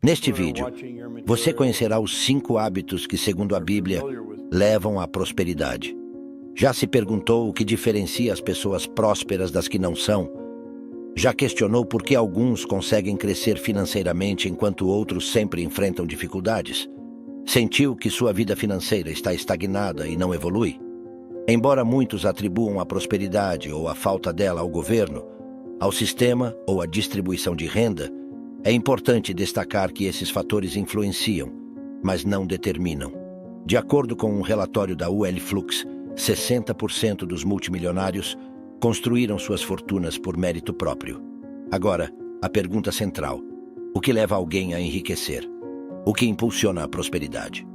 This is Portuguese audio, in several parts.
Neste vídeo, você conhecerá os 5 hábitos que, segundo a Bíblia, levam à prosperidade. Já se perguntou o que diferencia as pessoas prósperas das que não são? Já questionou por que alguns conseguem crescer financeiramente enquanto outros sempre enfrentam dificuldades? Sentiu que sua vida financeira está estagnada e não evolui? Embora muitos atribuam a prosperidade ou a falta dela ao governo, ao sistema ou à distribuição de renda, é importante destacar que esses fatores influenciam, mas não determinam. De acordo com um relatório da UL Flux, 60% dos multimilionários construíram suas fortunas por mérito próprio. Agora, a pergunta central: o que leva alguém a enriquecer? O que impulsiona a prosperidade?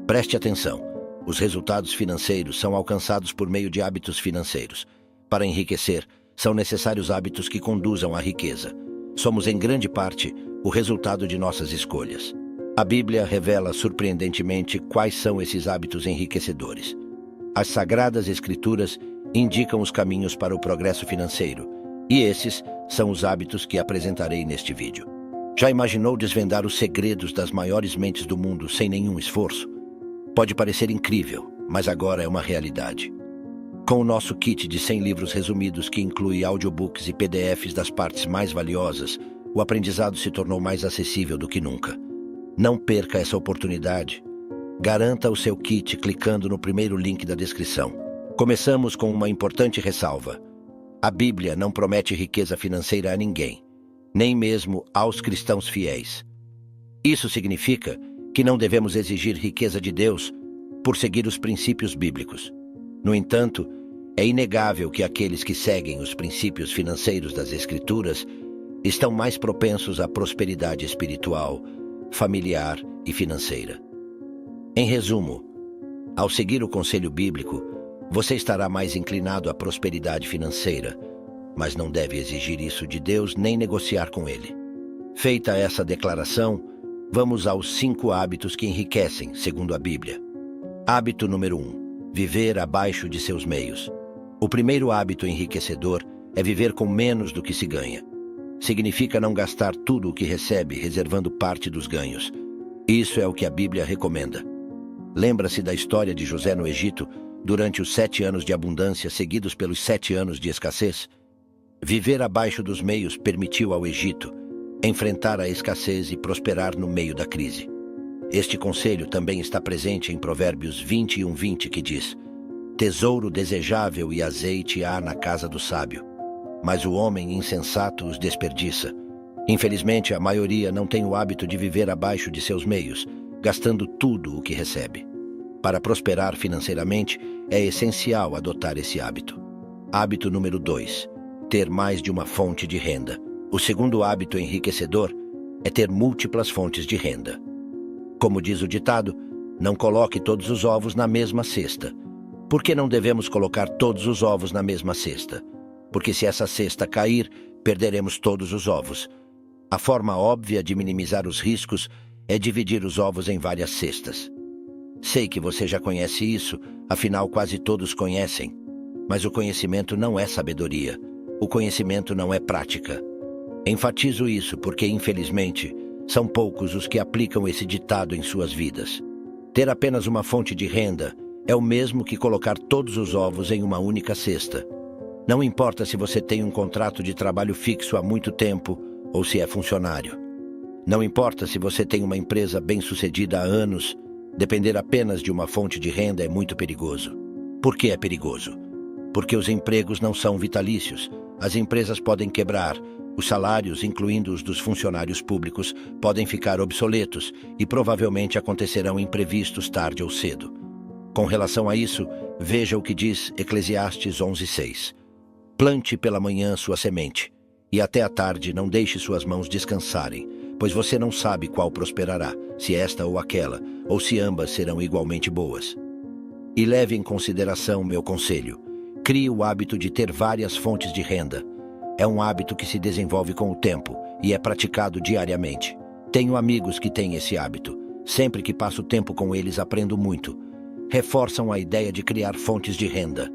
Preste atenção. Os resultados financeiros são alcançados por meio de hábitos financeiros. Para enriquecer, são necessários hábitos que conduzam à riqueza. Somos, em grande parte, o resultado de nossas escolhas. A Bíblia revela surpreendentemente quais são esses hábitos enriquecedores. As Sagradas Escrituras indicam os caminhos para o progresso financeiro, e esses são os hábitos que apresentarei neste vídeo. Já imaginou desvendar os segredos das maiores mentes do mundo sem nenhum esforço? Pode parecer incrível, mas agora é uma realidade. Com o nosso kit de 100 livros resumidos que inclui audiobooks e PDFs das partes mais valiosas, o aprendizado se tornou mais acessível do que nunca. Não perca essa oportunidade. Garanta o seu kit clicando no primeiro link da descrição. Começamos com uma importante ressalva. A Bíblia não promete riqueza financeira a ninguém, nem mesmo aos cristãos fiéis. Isso significa que não devemos exigir riqueza de Deus por seguir os princípios bíblicos. No entanto, é inegável que aqueles que seguem os princípios financeiros das Escrituras estão mais propensos à prosperidade espiritual, familiar e financeira. Em resumo, ao seguir o conselho bíblico, você estará mais inclinado à prosperidade financeira, mas não deve exigir isso de Deus nem negociar com Ele. Feita essa declaração, vamos aos 5 hábitos que enriquecem, segundo a Bíblia. Hábito número 1. Viver abaixo de seus meios. O primeiro hábito enriquecedor é viver com menos do que se ganha. Significa não gastar tudo o que recebe, reservando parte dos ganhos. Isso é o que a Bíblia recomenda. Lembra-se da história de José no Egito, durante os 7 anos de abundância seguidos pelos 7 anos de escassez? Viver abaixo dos meios permitiu ao Egito enfrentar a escassez e prosperar no meio da crise. Este conselho também está presente em Provérbios 21:20, que diz: tesouro desejável e azeite há na casa do sábio, mas o homem insensato os desperdiça. Infelizmente, a maioria não tem o hábito de viver abaixo de seus meios, gastando tudo o que recebe. Para prosperar financeiramente, é essencial adotar esse hábito. Hábito número 2. Ter mais de uma fonte de renda. O segundo hábito enriquecedor é ter múltiplas fontes de renda. Como diz o ditado, não coloque todos os ovos na mesma cesta. Por que não devemos colocar todos os ovos na mesma cesta? Porque se essa cesta cair, perderemos todos os ovos. A forma óbvia de minimizar os riscos é dividir os ovos em várias cestas. Sei que você já conhece isso, afinal quase todos conhecem. Mas o conhecimento não é sabedoria. O conhecimento não é prática. Enfatizo isso porque, infelizmente, são poucos os que aplicam esse ditado em suas vidas. Ter apenas uma fonte de renda é o mesmo que colocar todos os ovos em uma única cesta. Não importa se você tem um contrato de trabalho fixo há muito tempo ou se é funcionário. Não importa se você tem uma empresa bem-sucedida há anos, depender apenas de uma fonte de renda é muito perigoso. Por que é perigoso? Porque os empregos não são vitalícios. As empresas podem quebrar. Os salários, incluindo os dos funcionários públicos, podem ficar obsoletos e provavelmente acontecerão imprevistos tarde ou cedo. Com relação a isso, veja o que diz Eclesiastes 11:6. Plante pela manhã sua semente, e até à tarde não deixe suas mãos descansarem, pois você não sabe qual prosperará, se esta ou aquela, ou se ambas serão igualmente boas. E leve em consideração meu conselho. Crie o hábito de ter várias fontes de renda. É um hábito que se desenvolve com o tempo e é praticado diariamente. Tenho amigos que têm esse hábito. Sempre que passo tempo com eles, aprendo muito. Reforçam a ideia de criar fontes de renda.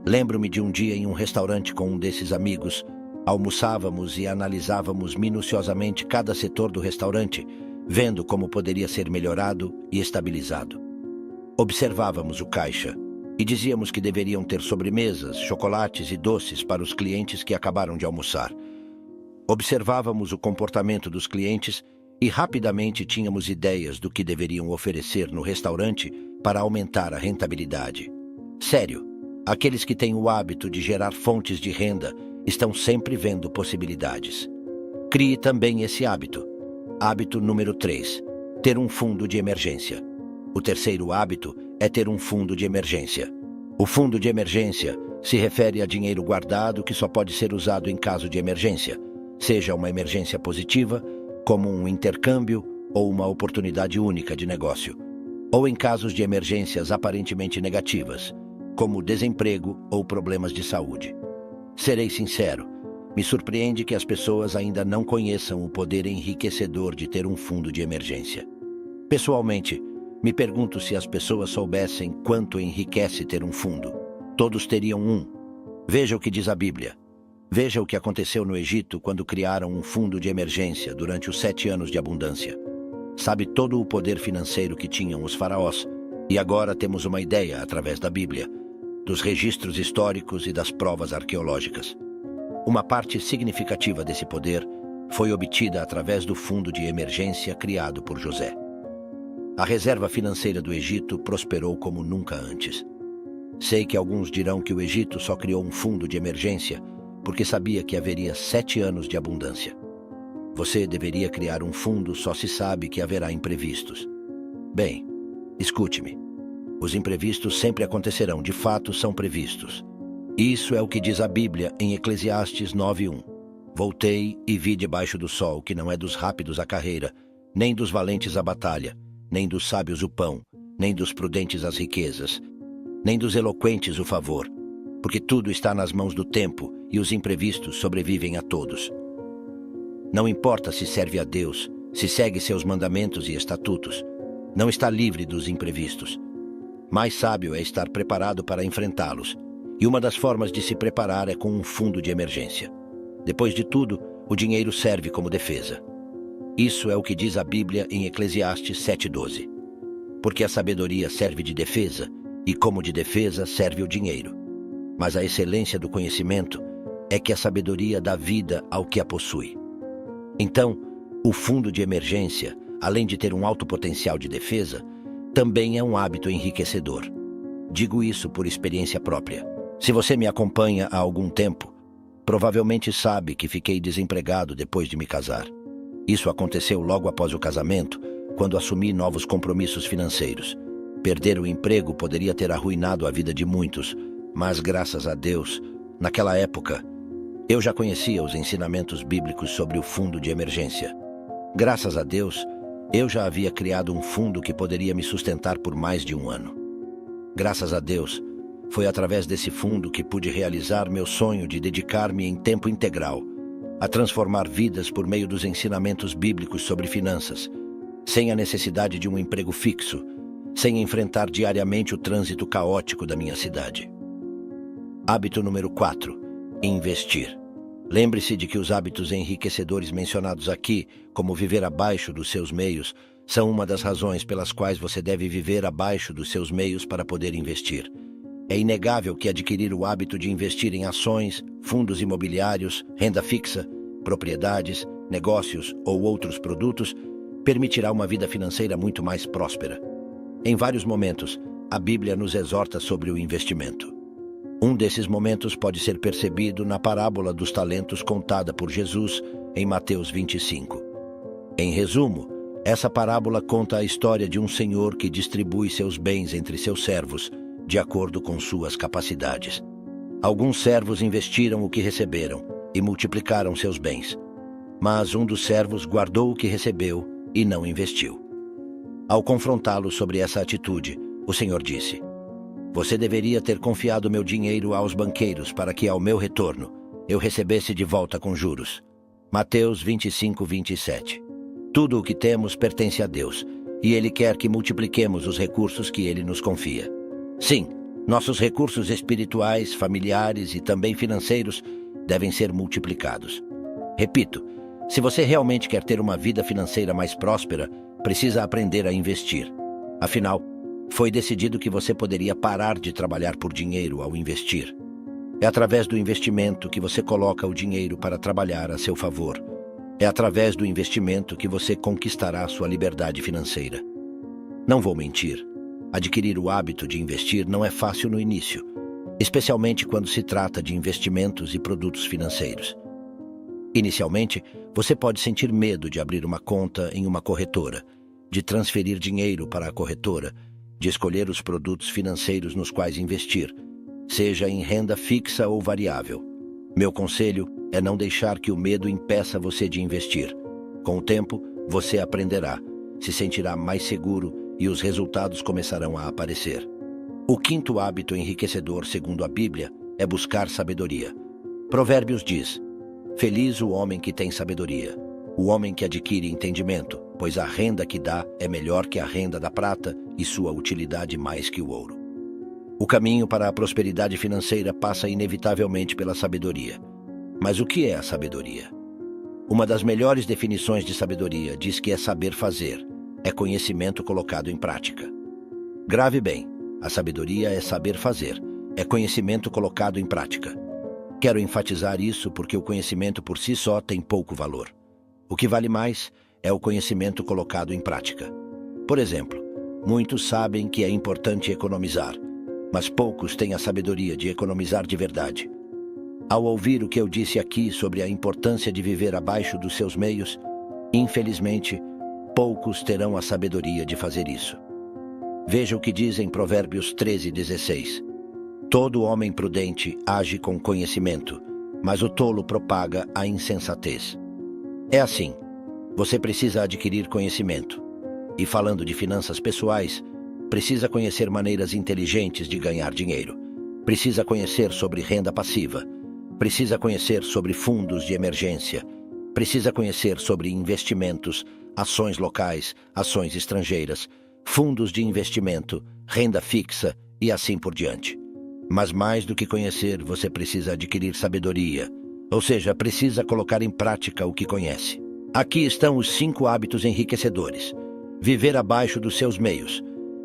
Lembro-me de um dia em um restaurante com um desses amigos. Almoçávamos e analisávamos minuciosamente cada setor do restaurante, vendo como poderia ser melhorado e estabilizado. Observávamos o caixa e dizíamos que deveriam ter sobremesas, chocolates e doces para os clientes que acabaram de almoçar. Observávamos o comportamento dos clientes e rapidamente tínhamos ideias do que deveriam oferecer no restaurante para aumentar a rentabilidade. Sério, aqueles que têm o hábito de gerar fontes de renda estão sempre vendo possibilidades. Crie também esse hábito. Hábito número 3. Ter um fundo de emergência. O terceiro hábito é ter um fundo de emergência. O fundo de emergência se refere a dinheiro guardado que só pode ser usado em caso de emergência, seja uma emergência positiva, como um intercâmbio ou uma oportunidade única de negócio, ou em casos de emergências aparentemente negativas, como desemprego ou problemas de saúde. Serei sincero, me surpreende que as pessoas ainda não conheçam o poder enriquecedor de ter um fundo de emergência. Pessoalmente, me pergunto se as pessoas soubessem quanto enriquece ter um fundo. Todos teriam um. Veja o que diz a Bíblia. Veja o que aconteceu no Egito quando criaram um fundo de emergência durante os 7 anos de abundância. Sabe todo o poder financeiro que tinham os faraós, e agora temos uma ideia através da Bíblia, dos registros históricos e das provas arqueológicas. Uma parte significativa desse poder foi obtida através do fundo de emergência criado por José. A reserva financeira do Egito prosperou como nunca antes. Sei que alguns dirão que o Egito só criou um fundo de emergência porque sabia que haveria 7 anos de abundância. Você deveria criar um fundo, só se sabe que haverá imprevistos. Bem, escute-me. Os imprevistos sempre acontecerão, de fato são previstos. Isso é o que diz a Bíblia em Eclesiastes 9:1. Voltei e vi debaixo do sol que não é dos rápidos a carreira, nem dos valentes a batalha, nem dos sábios o pão, nem dos prudentes as riquezas, nem dos eloquentes o favor, porque tudo está nas mãos do tempo e os imprevistos sobrevivem a todos. Não importa se serve a Deus, se segue seus mandamentos e estatutos, não está livre dos imprevistos. Mais sábio é estar preparado para enfrentá-los, e uma das formas de se preparar é com um fundo de emergência. Depois de tudo, o dinheiro serve como defesa. Isso é o que diz a Bíblia em Eclesiastes 7:12. Porque a sabedoria serve de defesa, e como de defesa serve o dinheiro. Mas a excelência do conhecimento é que a sabedoria dá vida ao que a possui. Então, o fundo de emergência, além de ter um alto potencial de defesa, também é um hábito enriquecedor. Digo isso por experiência própria. Se você me acompanha há algum tempo, provavelmente sabe que fiquei desempregado depois de me casar. Isso aconteceu logo após o casamento, quando assumi novos compromissos financeiros. Perder o emprego poderia ter arruinado a vida de muitos, mas graças a Deus, naquela época, eu já conhecia os ensinamentos bíblicos sobre o fundo de emergência. Graças a Deus, eu já havia criado um fundo que poderia me sustentar por mais de um ano. Graças a Deus, foi através desse fundo que pude realizar meu sonho de dedicar-me em tempo integral a transformar vidas por meio dos ensinamentos bíblicos sobre finanças, sem a necessidade de um emprego fixo, sem enfrentar diariamente o trânsito caótico da minha cidade. Hábito número 4. Investir. Lembre-se de que os hábitos enriquecedores mencionados aqui, como viver abaixo dos seus meios, são uma das razões pelas quais você deve viver abaixo dos seus meios para poder investir. É inegável que adquirir o hábito de investir em ações, fundos imobiliários, renda fixa, propriedades, negócios ou outros produtos permitirá uma vida financeira muito mais próspera. Em vários momentos, a Bíblia nos exorta sobre o investimento. Um desses momentos pode ser percebido na parábola dos talentos contada por Jesus em Mateus 25. Em resumo, essa parábola conta a história de um senhor que distribui seus bens entre seus servos, de acordo com suas capacidades. Alguns servos investiram o que receberam e multiplicaram seus bens, mas um dos servos guardou o que recebeu e não investiu. Ao confrontá-lo sobre essa atitude, o Senhor disse: "Você deveria ter confiado meu dinheiro aos banqueiros para que, ao meu retorno, eu recebesse de volta com juros." Mateus 25:27. Tudo o que temos pertence a Deus, e Ele quer que multipliquemos os recursos que Ele nos confia. Sim, nossos recursos espirituais, familiares e também financeiros devem ser multiplicados. Repito, Se você realmente quer ter uma vida financeira mais próspera, precisa aprender a investir. Afinal, foi decidido que você poderia parar de trabalhar por dinheiro ao investir. É através do investimento que você coloca o dinheiro para trabalhar a seu favor. É através do investimento que você conquistará sua liberdade financeira. Não vou mentir. Adquirir o hábito de investir não é fácil no início, especialmente quando se trata de investimentos e produtos financeiros. Inicialmente, você pode sentir medo de abrir uma conta em uma corretora, de transferir dinheiro para a corretora, de escolher os produtos financeiros nos quais investir, seja em renda fixa ou variável. Meu conselho é não deixar que o medo impeça você de investir. Com o tempo, você aprenderá, se sentirá mais seguro e os resultados começarão a aparecer. O quinto hábito enriquecedor, segundo a Bíblia, é buscar sabedoria. Provérbios diz: feliz o homem que tem sabedoria, o homem que adquire entendimento, pois a renda que dá é melhor que a renda da prata e sua utilidade mais que o ouro. O caminho para a prosperidade financeira passa inevitavelmente pela sabedoria. Mas o que é a sabedoria? Uma das melhores definições de sabedoria diz que é saber fazer, é conhecimento colocado em prática. Grave bem, a sabedoria é saber fazer, é conhecimento colocado em prática. Quero enfatizar isso porque o conhecimento por si só tem pouco valor. O que vale mais é o conhecimento colocado em prática. Por exemplo, muitos sabem que é importante economizar, mas poucos têm a sabedoria de economizar de verdade. Ao ouvir o que eu disse aqui sobre a importância de viver abaixo dos seus meios, infelizmente, poucos terão a sabedoria de fazer isso. Veja o que diz em Provérbios 13:16. Todo homem prudente age com conhecimento, mas o tolo propaga a insensatez. É assim, você precisa adquirir conhecimento. E falando de finanças pessoais, precisa conhecer maneiras inteligentes de ganhar dinheiro. Precisa conhecer sobre renda passiva. Precisa conhecer sobre fundos de emergência. Precisa conhecer sobre investimentos, ações locais, ações estrangeiras, fundos de investimento, renda fixa e assim por diante. Mas mais do que conhecer, você precisa adquirir sabedoria, ou seja, precisa colocar em prática o que conhece. Aqui estão os 5 hábitos enriquecedores. Viver abaixo dos seus meios,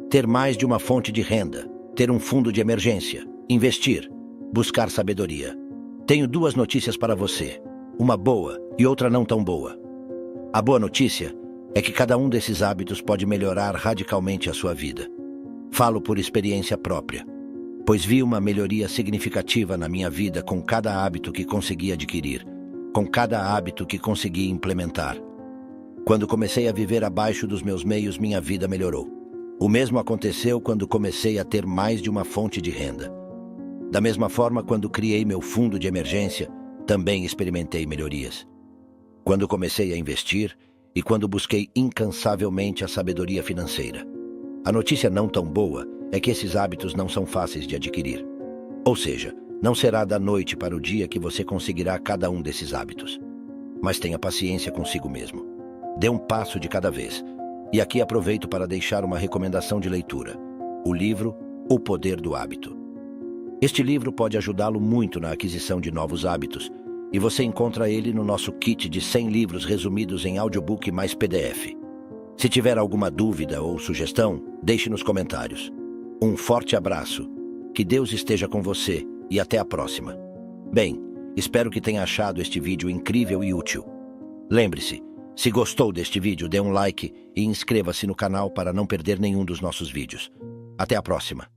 ter mais de uma fonte de renda, ter um fundo de emergência, investir, buscar sabedoria. Tenho 2 notícias para você, uma boa e outra não tão boa. A boa notícia é que cada um desses hábitos pode melhorar radicalmente a sua vida. Falo por experiência própria, pois vi uma melhoria significativa na minha vida com cada hábito que consegui adquirir, com cada hábito que consegui implementar. Quando comecei a viver abaixo dos meus meios, minha vida melhorou. O mesmo aconteceu quando comecei a ter mais de uma fonte de renda. Da mesma forma, quando criei meu fundo de emergência, também experimentei melhorias. Quando comecei a investir e quando busquei incansavelmente a sabedoria financeira. A notícia não tão boa é que esses hábitos não são fáceis de adquirir. Ou seja, não será da noite para o dia que você conseguirá cada um desses hábitos. Mas tenha paciência consigo mesmo. Dê um passo de cada vez. E aqui aproveito para deixar uma recomendação de leitura. O livro O Poder do Hábito. Este livro pode ajudá-lo muito na aquisição de novos hábitos, e você encontra ele no nosso kit de 100 livros resumidos em audiobook mais PDF. Se tiver alguma dúvida ou sugestão, deixe nos comentários. Um forte abraço, que Deus esteja com você e até a próxima. Bem, espero que tenha achado este vídeo incrível e útil. Lembre-se, se gostou deste vídeo, dê um like e inscreva-se no canal para não perder nenhum dos nossos vídeos. Até a próxima.